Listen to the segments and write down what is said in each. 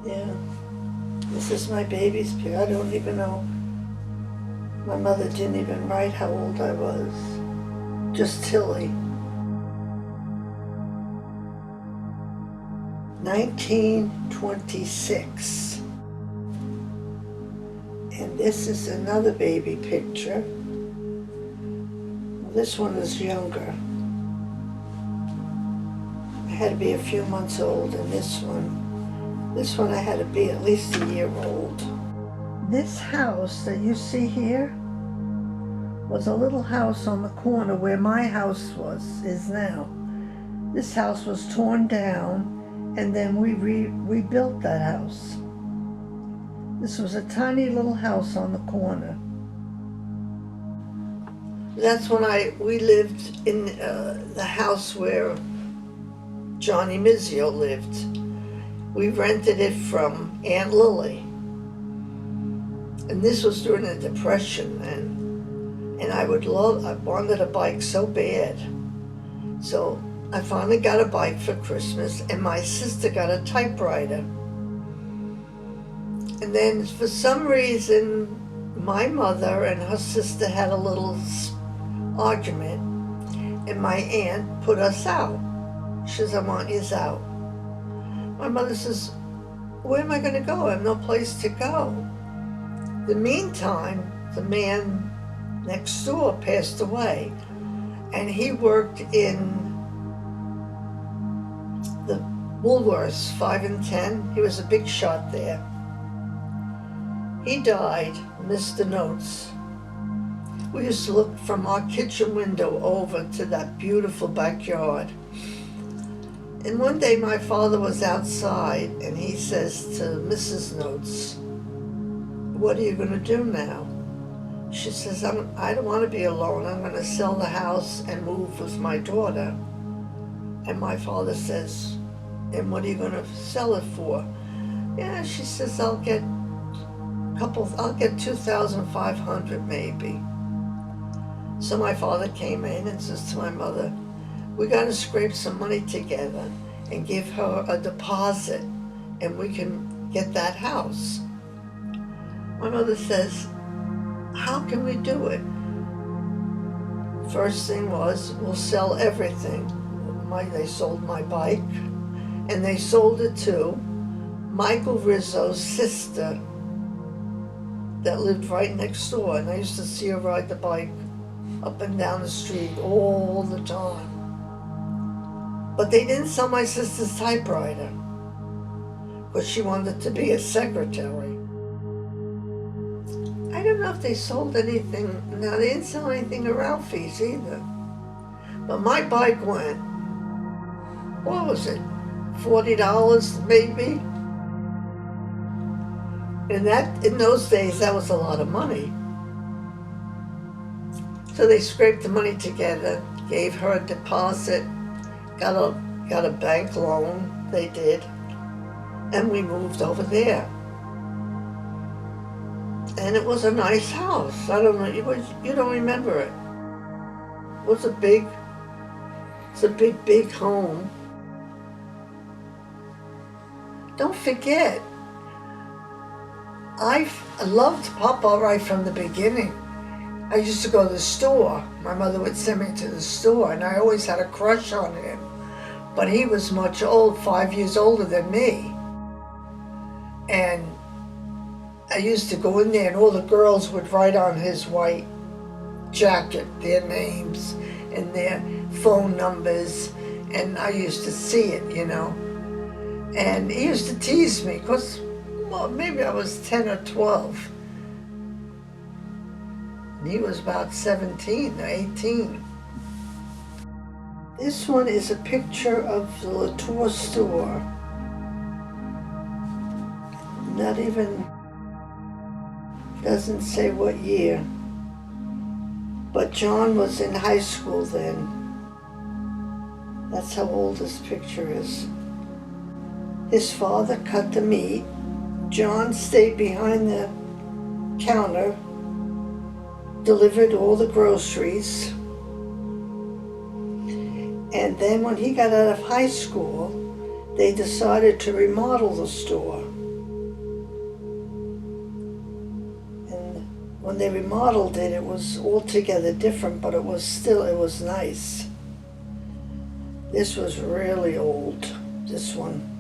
Yeah, this is my baby's picture. I don't even know. My mother didn't even write how old I was. Just Tilly. 1926. And this is another baby picture. This one is younger. I had to be a few months old in this one. This one I had to be at least a year old. This house that you see here was a little house on the corner where my house is now. This house was torn down and then we rebuilt that house. This was a tiny little house on the corner. That's when we lived in the house where Johnny Mizio lived. We rented it from Aunt Lily. And this was during the Depression, and I wanted a bike so bad. So I finally got a bike for Christmas, and my sister got a typewriter. And then for some reason, my mother and her sister had a little argument, and my aunt put us out. She says, "I want you out." My mother says, "Where am I going to go? I have no place to go." In the meantime, the man next door passed away, and he worked in the Woolworths 5 and 10. He was a big shot there. He died, missed the notes. We used to look from our kitchen window over to that beautiful backyard. And one day my father was outside and he says to Mrs. Notes, "What are you going to do now?" She says, "I don't want to be alone. I'm going to sell the house and move with my daughter." And my father says, "And what are you going to sell it for?" "Yeah," she says, I'll get 2,500 maybe." So my father came in and says to my mother, "We got to scrape some money together and give her a deposit and we can get that house." My mother says, "How can we do it?" First thing was, we'll sell everything. They sold my bike, and they sold it to Michael Rizzo's sister that lived right next door, and I used to see her ride the bike up and down the street all the time. But they didn't sell my sister's typewriter, because she wanted to be a secretary. I don't know if they sold anything. No, they didn't sell anything at Ralphie's either. But my bike went, what was it, $40 maybe? And in those days, that was a lot of money. So they scraped the money together, gave her a deposit, got a bank loan, they did, and we moved over there. And it was a nice house. I don't know, you don't remember it. It was a big home. Don't forget, I loved Papa right from the beginning. I used to go to the store. My mother would send me to the store, and I always had a crush on him. But he was much old, 5 years older than me. And I used to go in there, and all the girls would write on his white jacket their names and their phone numbers, and I used to see it, you know. And he used to tease me, because, well, maybe I was 10 or 12. And he was about 17 or 18. This one is a picture of the LaTorre store. Not even, doesn't say what year. But John was in high school then. That's how old this picture is. His father cut the meat. John stayed behind the counter, delivered all the groceries. And then when he got out of high school, they decided to remodel the store. when they remodeled it, it was altogether different, but it was nice. This was really old, this one.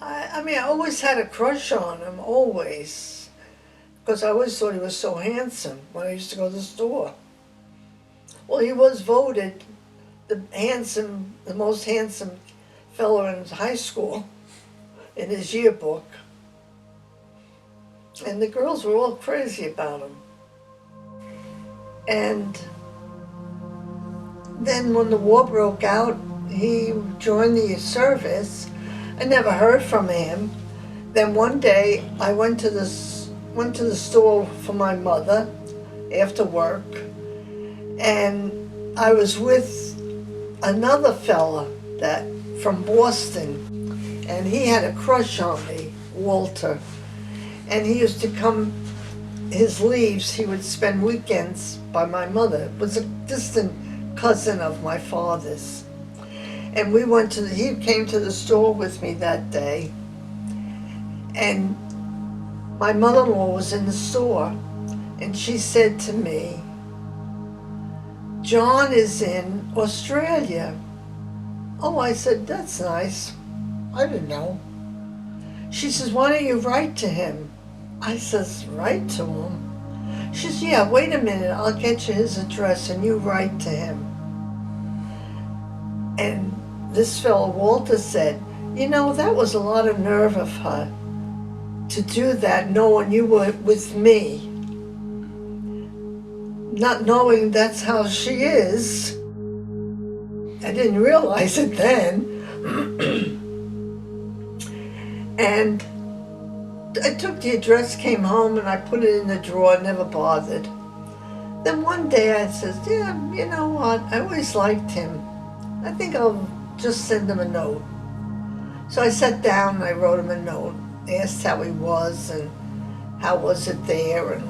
I mean, I always had a crush on him, always. Because I always thought he was so handsome when I used to go to the store. Well, he was voted the most handsome fellow in high school in his yearbook. And the girls were all crazy about him. And then when the war broke out, he joined the service. I never heard from him. Then one day I went to the store for my mother after work, and I was with another fella from Boston, and he had a crush on me, Walter. And he used to come, his leaves, he would spend weekends by my mother. It was a distant cousin of my father's. And he came to the store with me that day. And my mother-in-law was in the store, and she said to me, "John is in Australia." Oh, I said, "That's nice." I didn't know. She says, "Why don't you write to him?" I says, "Write to him?" She says, "Yeah, wait a minute, I'll get you his address and you write to him." And this fellow, Walter, said, "That was a lot of nerve of her to do that, knowing you were with me. Not knowing that's how she is." I didn't realize it then. And I took the address, came home, and I put it in the drawer, never bothered. Then one day I said, "Yeah, you know what? I always liked him. I think I'll just send him a note." So I sat down and I wrote him a note, asked how he was and how was it there, and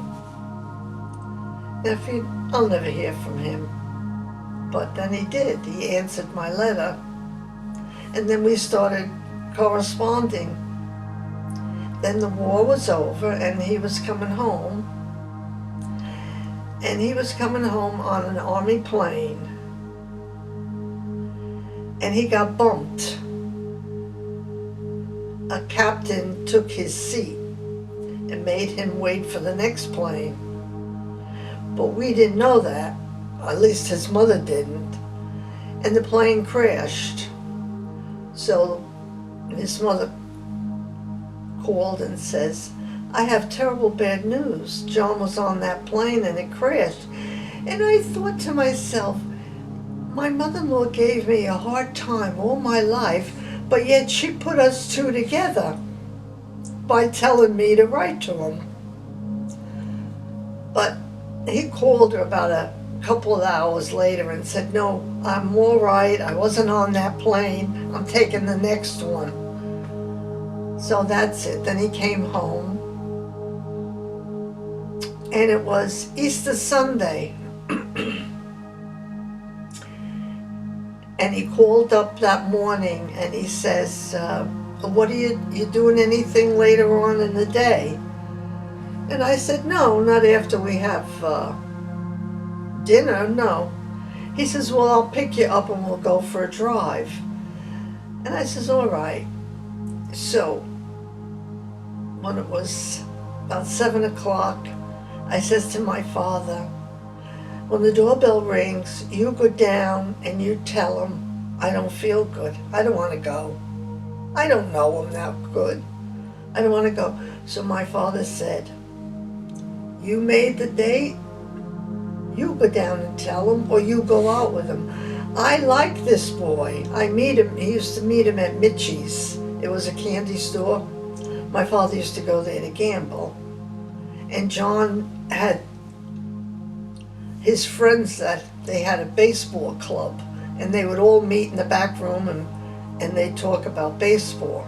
I'll never hear from him. But then he did. He answered my letter, and then we started corresponding. Then the war was over and he was coming home. And he was coming home on an army plane. And he got bumped. A captain took his seat and made him wait for the next plane. But we didn't know that. At least his mother didn't. And the plane crashed. So his mother called and says, "I have terrible bad news. John was on that plane and it crashed." And I thought to myself, my mother-in-law gave me a hard time all my life, but yet she put us two together by telling me to write to him. But he called her about a couple of hours later and said, "No, I'm all right. I wasn't on that plane. I'm taking the next one." So that's it. Then he came home, and it was Easter Sunday. And he called up that morning and he says, "What are you doing anything later on in the day?" And I said, "No, not after we have dinner, no." He says, "Well, I'll pick you up and we'll go for a drive." And I says, "All right." So when it was about 7 o'clock, I says to my father, "When the doorbell rings, you go down and you tell him I don't feel good. I don't want to go. I don't know him that good. I don't want to go." So my father said, "You made the date. You go down and tell him, or you go out with him. I like this boy. I meet him." He used to meet him at Mitchie's. It was a candy store. My father used to go there to gamble. And John had his friends that they had a baseball club, and they would all meet in the back room and they'd talk about baseball.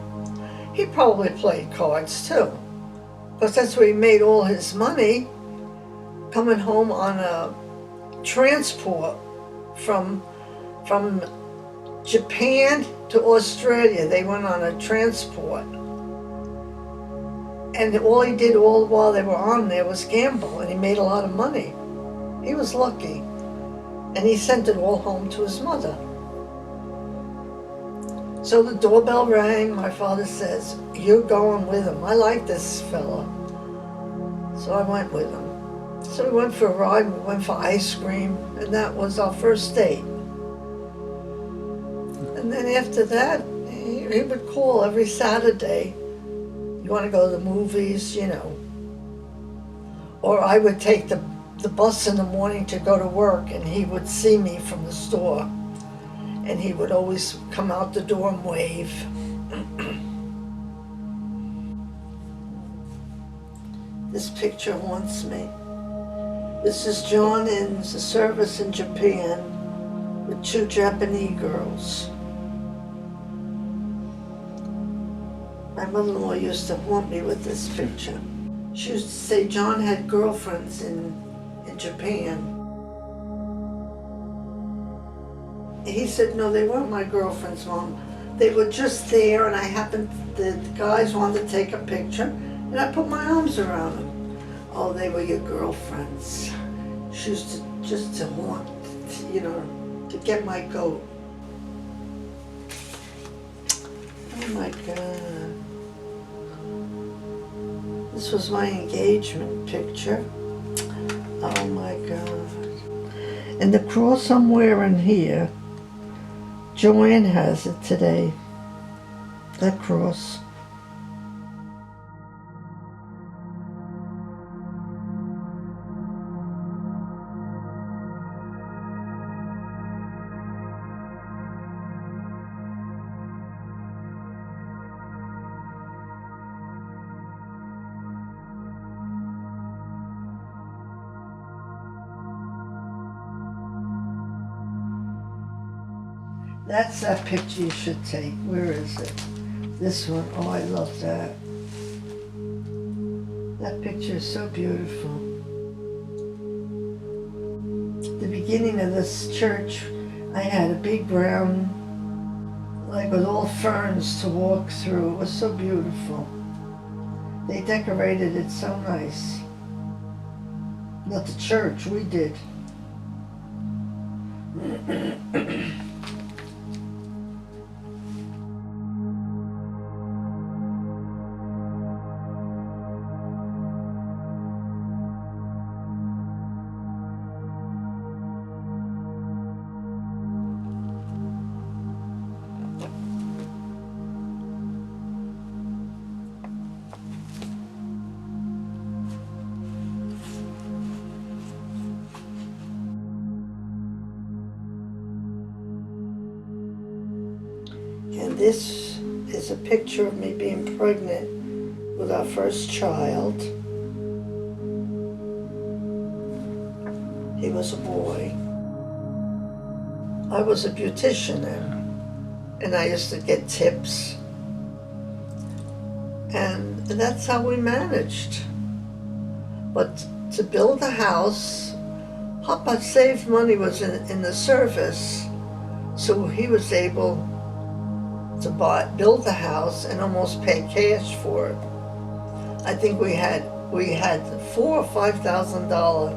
He probably played cards too, because that's where he made all his money, coming home on a transport from Japan to Australia. They went on a transport. And all he did all while they were on there was gamble, and he made a lot of money. He was lucky. And he sent it all home to his mother. So the doorbell rang. My father says, "You're going with him. I like this fella." So I went with him. So we went for a ride, we went for ice cream, and that was our first date. And then after that, he would call every Saturday. "You want to go to the movies, you know?" Or I would take the bus in the morning to go to work, and he would see me from the store. And he would always come out the door and wave. This picture haunts me. This is John in the service in Japan with 2 Japanese girls. My mother-in-law used to haunt me with this picture. She used to say John had girlfriends in Japan. He said, "No, they weren't my girlfriends, Mom. They were just there, and the guys wanted to take a picture, and I put my arms around them." "Oh, they were your girlfriends." She used to just to haunt, you know, to get my goat. Oh my God. This was my engagement picture. Oh my God. And the cross I'm wearing here, Joanne has it today. That cross. That's that picture you should take. Where is it? This one. Oh, I love that. That picture is so beautiful. At the beginning of this church, I had a big ground, like with all ferns to walk through. It was so beautiful. They decorated it so nice. Not the church, we did. And this is a picture of me being pregnant with our first child. He was a boy. I was a beautician then, and I used to get tips. And that's how we managed. But to build a house, Papa saved money, was in the service, so he was able to build the house and almost pay cash for it. I think we had $4,000 or $5,000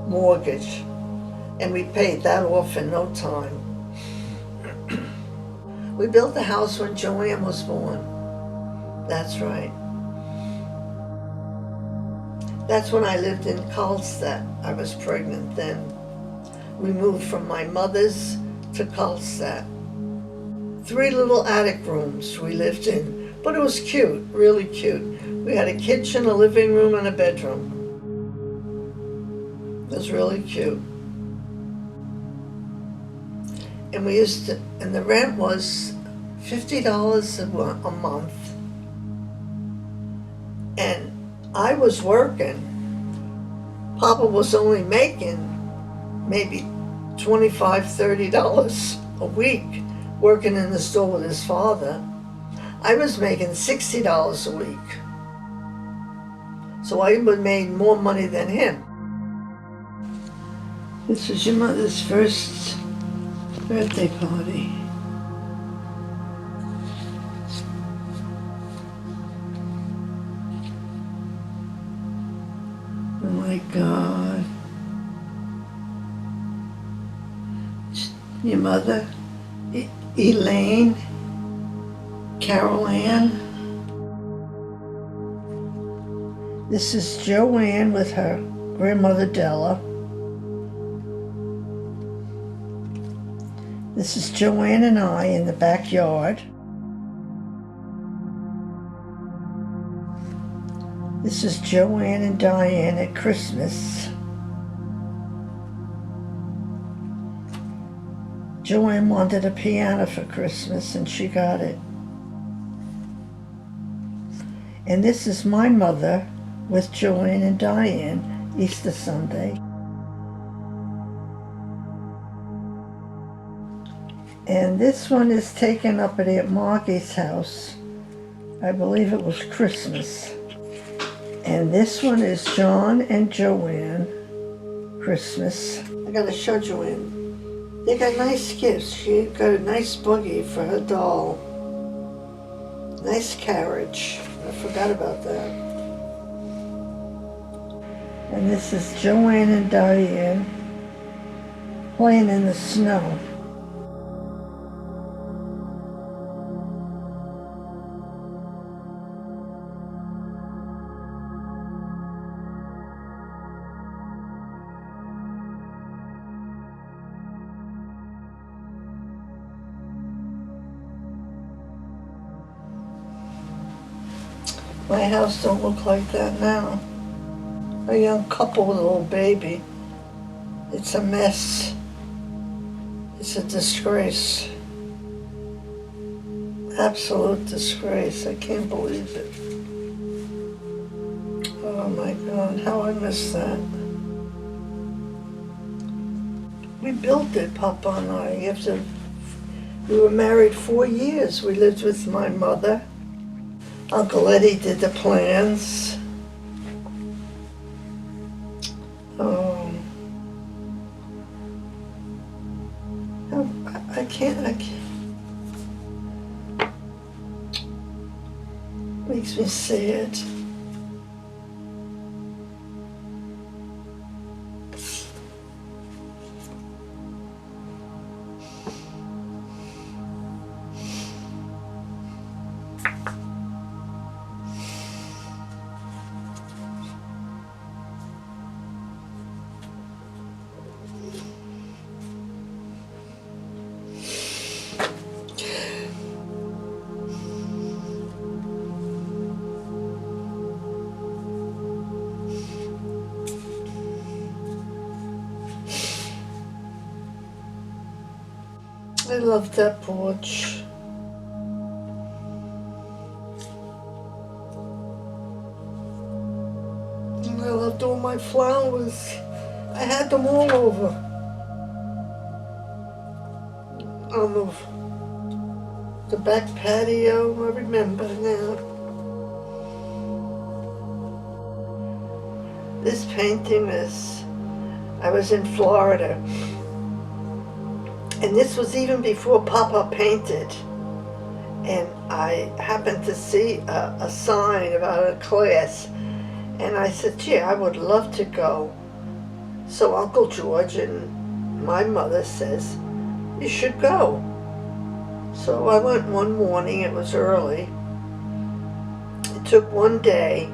mortgage, and we paid that off in no time. We built the house when Joanne was born. That's right. That's when I lived in Karlstad. I was pregnant then. We moved from my mother's to Karlstad. 3 little attic rooms we lived in, but it was cute, really cute. We had a kitchen, a living room, and a bedroom. It was really cute. And the rent was $50 a month. And I was working. Papa was only making maybe $25, $30 a week, working in the store with his father. I was making $60 a week. So I would have made more money than him. This was your mother's first birthday party. Oh my God. Your mother, Elaine, Carol Ann. This is Joanne with her grandmother Della. This is Joanne and I in the backyard. This is Joanne and Diane at Christmas. Joanne wanted a piano for Christmas and she got it. And this is my mother with Joanne and Diane, Easter Sunday. And this one is taken up at Aunt Margie's house. I believe it was Christmas. And this one is John and Joanne, Christmas. I gotta show Joanne. They got nice gifts. She got a nice buggy for her doll. Nice carriage. I forgot about that. And this is Joanne and Diane playing in the snow. My house don't look like that now. A young couple with a little baby. It's a mess. It's a disgrace. Absolute disgrace. I can't believe it. Oh my God, how I miss that. We built it, Papa and I. We were married 4 years. We lived with my mother. Uncle Eddie did the plans. I can't. Makes me sad. I love that porch. And I loved all my flowers. I had them all over. On the back patio, I remember now. This painting I was in Florida. And this was even before Papa painted. And I happened to see a sign about a class. And I said, gee, I would love to go. So Uncle George and my mother says, you should go. So I went one morning, it was early. It took one day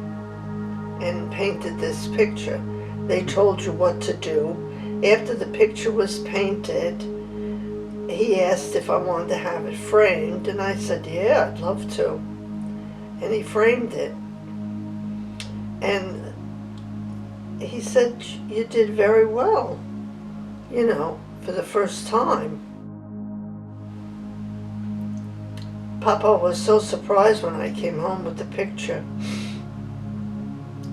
and painted this picture. They told you what to do. After the picture was painted, he asked if I wanted to have it framed, and I said, yeah, I'd love to. And he framed it. And he said, you did very well, you know, for the first time. Papa was so surprised when I came home with the picture,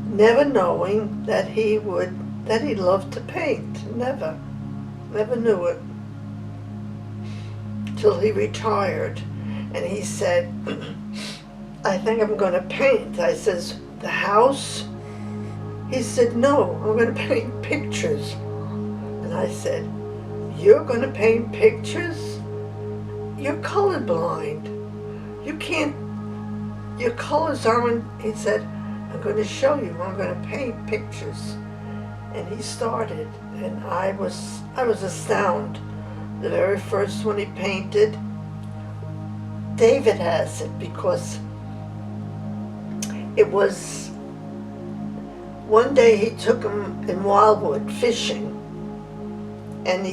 never knowing that he loved to paint. Never knew it. Till he retired, and he said, I think I'm going to paint. I says, the house? He said, no, I'm going to paint pictures. And I said, you're going to paint pictures? You're colorblind. You can't, your colors aren't. He said, I'm going to show you. I'm going to paint pictures. and he started, and I was astounded. The very first one he painted, David has it because it was one day he took him in Wildwood fishing, and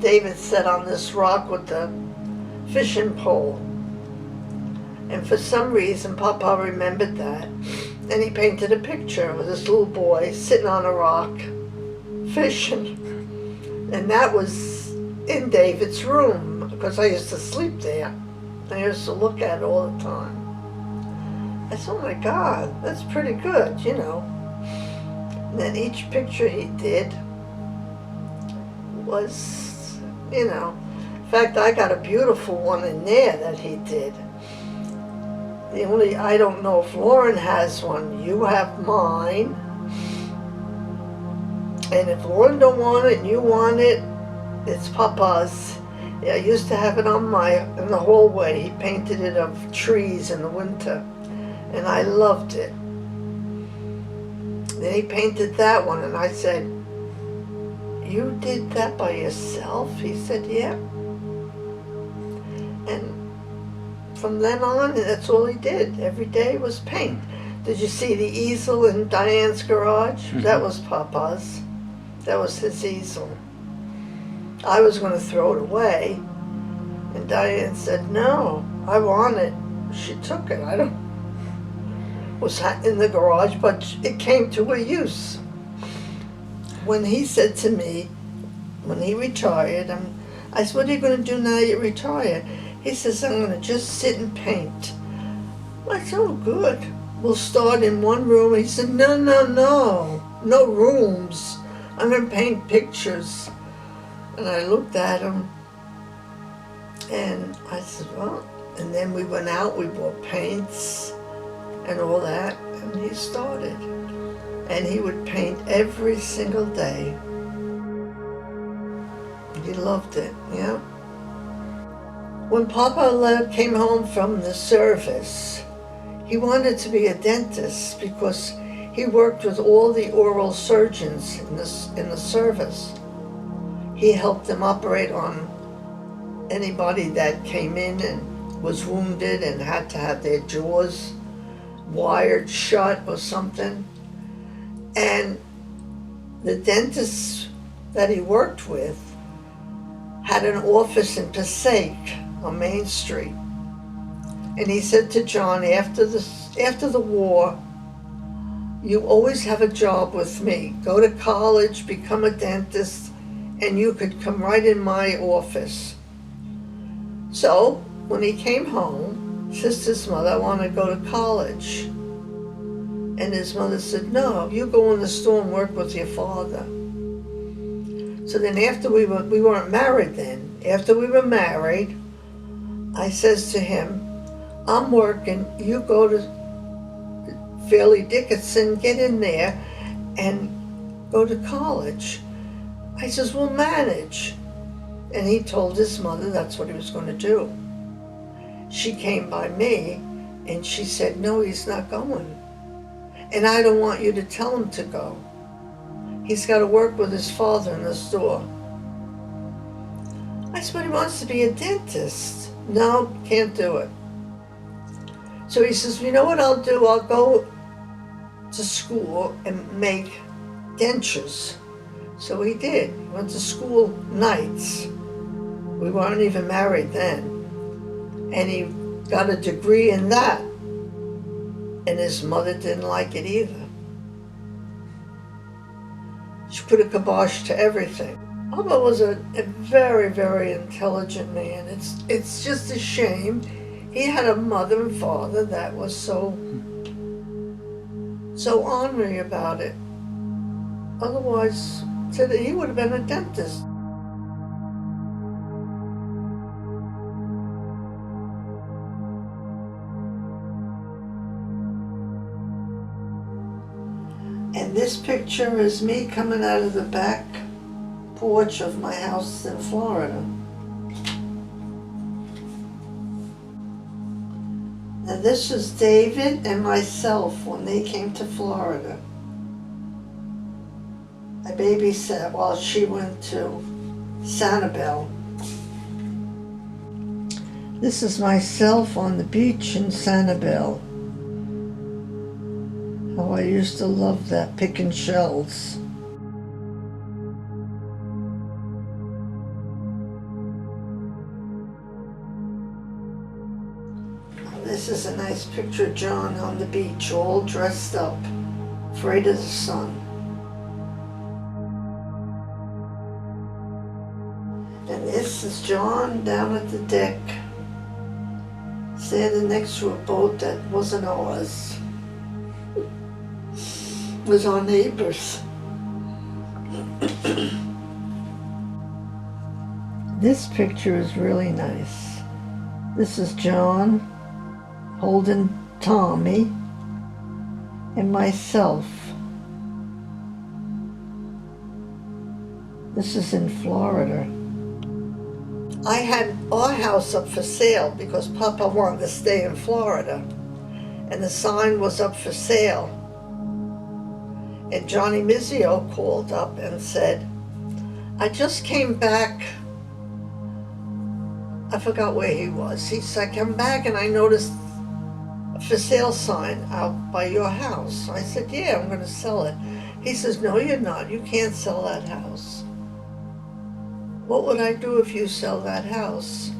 David sat on this rock with the fishing pole, and for some reason Papa remembered that, and he painted a picture of this little boy sitting on a rock fishing, and that was in David's room because I used to sleep there. I used to look at it all the time. I said, oh my God, that's pretty good, you know. And then each picture he did was, you know, in fact, I got a beautiful one in there that he did. I don't know if Lauren has one. You have mine. And if Lauren don't want it and you want it, it's Papa's. Yeah, I used to have it in the hallway. He painted it of trees in the winter, and I loved it. Then he painted that one, and I said, you did that by yourself? He said, yeah. And from then on, that's all he did. Every day was paint. Did you see the easel in Diane's garage? Mm-hmm. That was Papa's. That was his easel. I was going to throw it away, and Diane said, no, I want it. She took it. It was in the garage, but it came to a use. When he said to me, when he retired, I said, what are you going to do now you retire? He says, I'm going to just sit and paint. I said, oh, good. We'll start in one room. He said, no rooms. I'm going to paint pictures. And I looked at him, and I said, well, and then we went out, we bought paints and all that, and he started. And he would paint every single day. He loved it, yeah. When Papa came home from the service, he wanted to be a dentist because he worked with all the oral surgeons in the service. He helped them operate on anybody that came in and was wounded and had to have their jaws wired shut or something. And the dentists that he worked with had an office in Passaic on Main Street. And he said to John, after the war, you always have a job with me. Go to college, become a dentist, and you could come right in my office. So when he came home, Sister's mother, I want to go to college. And his mother said, no, you go in the store and work with your father. So then after we weren't married then. After we were married, I says to him, I'm working, you go to Fairleigh Dickinson, get in there and go to college. I says, we'll manage. And he told his mother that's what he was going to do. She came by me and she said, no, he's not going. And I don't want you to tell him to go. He's got to work with his father in the store. I said, but he wants to be a dentist. No, can't do it. So he says, you know what I'll do? I'll go to school and make dentures. So he did. He went to school nights. We weren't even married then. And he got a degree in that. And his mother didn't like it either. She put a kibosh to everything. Papa was a very, very intelligent man. It's just a shame he had a mother and father that was so ornery about it. Otherwise, today he would have been a dentist. And this picture is me coming out of the back porch of my house in Florida. Now this is David and myself when they came to Florida. I babysat while she went to Sanibel. This is myself on the beach in Sanibel. How I used to love that, picking shells. This is a nice picture of John on the beach, all dressed up, afraid of the sun. And this is John down at the deck, standing next to a boat that wasn't ours. It was our neighbor's. This picture is really nice. This is John holding Tommy and myself. This is in Florida. I had our house up for sale because Papa wanted to stay in Florida, and the sign was up for sale. And Johnny Mizio called up and said, I just came back. I forgot where he was. He said, I came back and I noticed a for sale sign out by your house. I said, yeah, I'm going to sell it. He says, no, you're not. You can't sell that house. What would I do if you sell that house?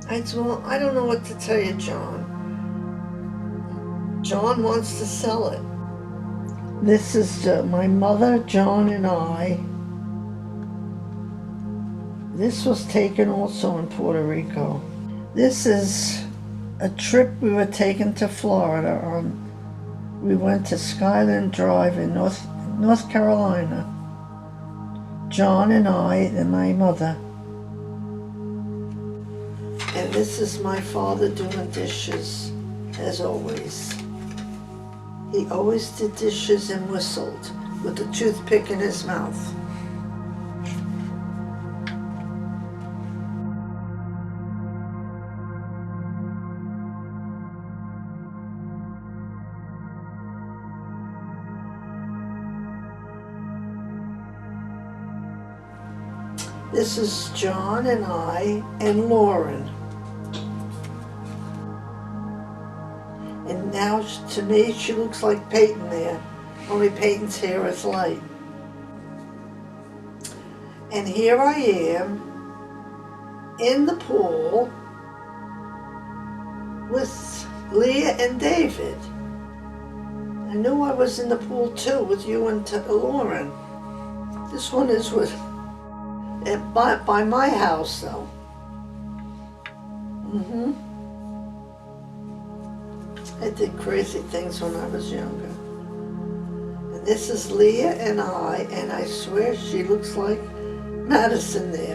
I said, well, I don't know what to tell you, John. John wants to sell it. This is my mother, John, and I. This was taken also in Puerto Rico. This is a trip we were taking to Florida on. We went to Skyland Drive in North Carolina. John and I and my mother. And this is my father doing dishes, as always. He always did dishes and whistled with a toothpick in his mouth. This is John and I and Lauren. And now, to me, she looks like Peyton there. Only Peyton's hair is light. And here I am in the pool with Leah and David. I knew I was in the pool too with you and Lauren. This one is with by my house though. I did crazy things when I was younger. And this is Leah and I swear she looks like Madison there.